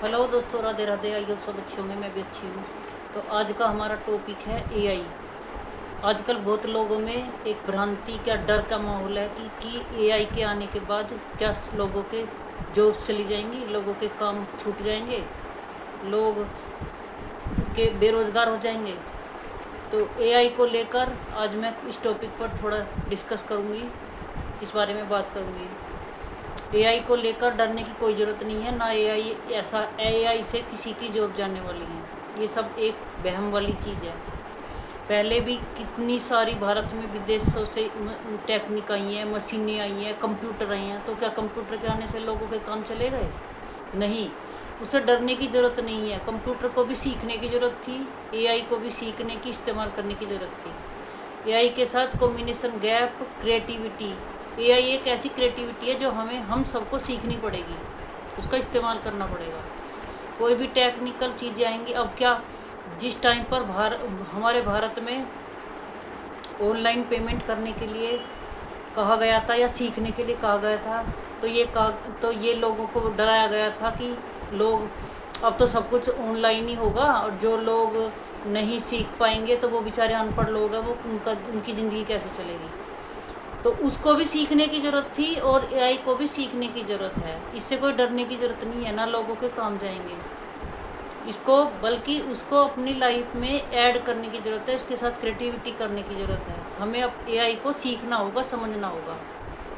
Hello दोस्तों, राधे राधे। आई सब अच्छे होंगे, मैं भी अच्छी हूँ। तो आज का हमारा टॉपिक है एआई। आजकल बहुत लोगों में एक भ्रांति क्या डर का माहौल है कि एआई के आने के बाद क्या लोगों के जॉब चली जाएंगी, लोगों के काम छूट जाएंगे, लोग के बेरोजगार हो जाएंगे। तो एआई को लेकर आज मैं इस टॉपिक पर थोड़ा डिस्कस करूँगी, इस बारे में बात करूँगी। एआई को लेकर डरने की कोई ज़रूरत नहीं है, ना एआई से किसी की जॉब जाने वाली है। ये सब एक वहम वाली चीज़ है। पहले भी कितनी सारी भारत में विदेशों से टेक्निक आई हैं, मशीनें आई हैं, कंप्यूटर आई हैं। तो क्या कंप्यूटर के आने से लोगों के काम चले गए? नहीं, उससे डरने की ज़रूरत नहीं है। कंप्यूटर को भी सीखने की ज़रूरत थी, एआई को भी सीखने की, इस्तेमाल करने की ज़रूरत थी। एआई के साथ कॉम्बिनेशन गैप, क्रिएटिविटी। एआई एक ऐसी क्रिएटिविटी है जो हम सबको सीखनी पड़ेगी, उसका इस्तेमाल करना पड़ेगा। कोई भी टेक्निकल चीज़ें आएंगी। अब क्या, जिस टाइम पर हमारे भारत में ऑनलाइन पेमेंट करने के लिए कहा गया था या सीखने के लिए कहा गया था, तो ये लोगों को डराया गया था कि लोग अब तो सब कुछ ऑनलाइन ही होगा और जो लोग नहीं सीख पाएंगे तो वो बेचारे अनपढ़ लोग हैं, वो उनकी ज़िंदगी कैसे चलेगी। तो उसको भी सीखने की ज़रूरत थी और एआई को भी सीखने की ज़रूरत है। इससे कोई डरने की ज़रूरत नहीं है, ना लोगों के काम जाएंगे इसको, बल्कि उसको अपनी लाइफ में ऐड करने की ज़रूरत है। इसके साथ क्रिएटिविटी करने की ज़रूरत है। हमें अब एआई को सीखना होगा, समझना होगा,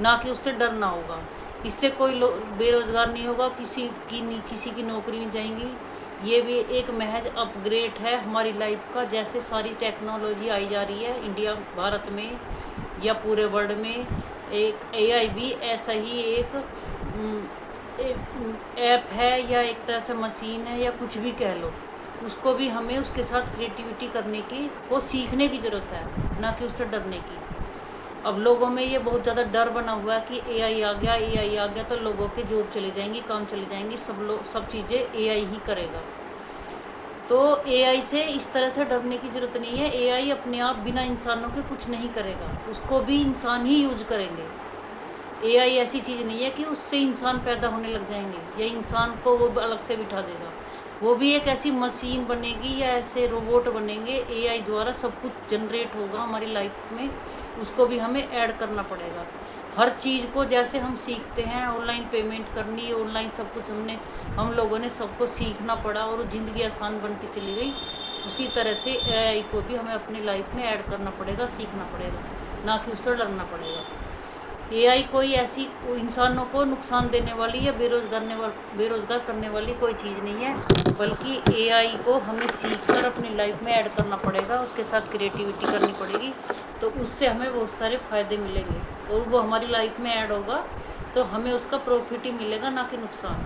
ना कि उससे डरना होगा। इससे कोई बेरोज़गार नहीं होगा, किसी की नौकरी नहीं जाएंगी। ये भी एक महज अपग्रेड है हमारी लाइफ का। जैसे सारी टेक्नोलॉजी आई जा रही है इंडिया, भारत में या पूरे वर्ल्ड में, एक एआई भी ऐसा ही एक ऐप है या एक तरह से मशीन है या कुछ भी कह लो। उसको भी हमें उसके साथ क्रिएटिविटी करने की, वो सीखने की ज़रूरत है, ना कि उससे डरने की। अब लोगों में ये बहुत ज़्यादा डर बना हुआ है कि एआई आ गया तो लोगों के जॉब चले जाएंगी, काम चले जाएंगी, सब चीज़ें एआई ही करेगा। तो एआई से इस तरह से डरने की ज़रूरत नहीं है। एआई अपने आप बिना इंसानों के कुछ नहीं करेगा, उसको भी इंसान ही यूज करेंगे। एआई ऐसी चीज़ नहीं है कि उससे इंसान पैदा होने लग जाएंगे या इंसान को वो अलग से बिठा देगा। वो भी एक ऐसी मशीन बनेगी या ऐसे रोबोट बनेंगे, एआई द्वारा सब कुछ जनरेट होगा हमारी लाइफ में। उसको भी हमें ऐड करना पड़ेगा। हर चीज़ को जैसे हम सीखते हैं, ऑनलाइन पेमेंट करनी, ऑनलाइन सब कुछ हम लोगों ने सबको सीखना पड़ा और ज़िंदगी आसान बनती चली गई। उसी तरह से एआई को भी हमें अपनी लाइफ में ऐड करना पड़ेगा, सीखना पड़ेगा, ना कि उससे डरना पड़ेगा। एआई कोई ऐसी इंसानों को नुकसान देने वाली या बेरोज़गार करने वाली कोई चीज़ नहीं है, बल्कि एआई को हमें सीखकर अपनी लाइफ में ऐड करना पड़ेगा, उसके साथ क्रिएटिविटी करनी पड़ेगी। तो उससे हमें बहुत सारे फ़ायदे मिलेंगे और वो हमारी लाइफ में ऐड होगा तो हमें उसका प्रॉफिट ही मिलेगा, ना कि नुकसान।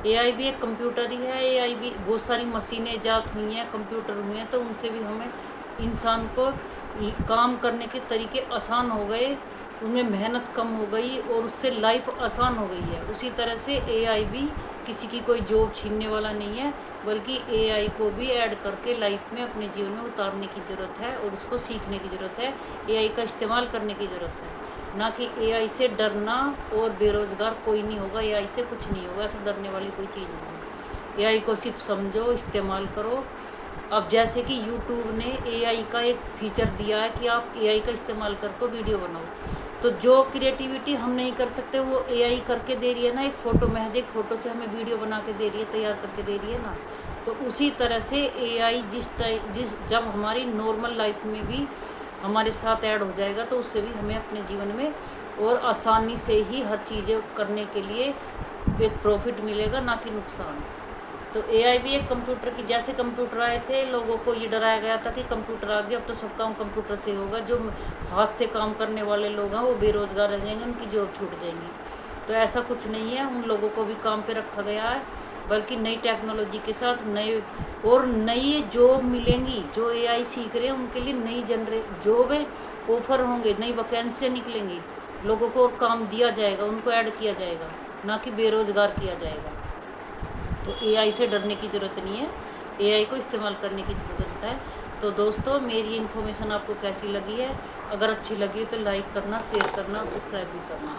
एआई भी एक कंप्यूटर ही है। एआई भी बहुत सारी मशीनें ईजाद हुई हैं, कंप्यूटर हुए हैं, तो उनसे भी हमें इंसान को काम करने के तरीके आसान हो गए, उनमें मेहनत कम हो गई और उससे लाइफ आसान हो गई है। उसी तरह से एआई भी किसी की कोई जॉब छीनने वाला नहीं है, बल्कि एआई को भी ऐड करके लाइफ में अपने जीवन में उतारने की ज़रूरत है और उसको सीखने की ज़रूरत है। एआई का इस्तेमाल करने की ज़रूरत है, ना कि एआई से डरना। और बेरोज़गार कोई नहीं होगा, एआई से कुछ नहीं होगा, ऐसा डरने वाली कोई चीज़ नहीं है। एआई को सिर्फ समझो, इस्तेमाल करो। अब जैसे कि यूट्यूब ने एआई का एक फीचर दिया है कि आप एआई का इस्तेमाल करके वीडियो बनाओ, तो जो क्रिएटिविटी हम नहीं कर सकते वो एआई करके दे रही है ना। एक फ़ोटो, महज एक फ़ोटो से हमें वीडियो बना के दे रही है, तैयार करके दे रही है ना। तो उसी तरह से एआई जब हमारी नॉर्मल लाइफ में भी हमारे साथ ऐड हो जाएगा तो उससे भी हमें अपने जीवन में और आसानी से ही हर चीज़ें करने के लिए एक प्रॉफिट मिलेगा, ना कि नुकसान। तो एआई भी एक कंप्यूटर की, जैसे कंप्यूटर आए थे लोगों को ये डराया गया था कि कंप्यूटर आ गया अब तो सब काम कंप्यूटर से होगा, जो हाथ से काम करने वाले लोग हैं वो बेरोज़गार रह जाएंगे, उनकी जॉब छूट जाएंगी। तो ऐसा कुछ नहीं है, उन लोगों को भी काम पे रखा गया है, बल्कि नई टेक्नोलॉजी के साथ नई जॉब मिलेंगी। जो एआई सीख रहे हैं उनके लिए नई जॉब ऑफर होंगे, नई वैकेंसियाँ निकलेंगी, लोगों को काम दिया जाएगा, उनको ऐड किया जाएगा, ना कि बेरोज़गार किया जाएगा। तो एआई से डरने की ज़रूरत नहीं है, एआई को इस्तेमाल करने की ज़रूरत है। तो दोस्तों, मेरी इन्फॉर्मेशन आपको कैसी लगी है? अगर अच्छी लगी तो लाइक करना, शेयर करना, सब्सक्राइब भी करना।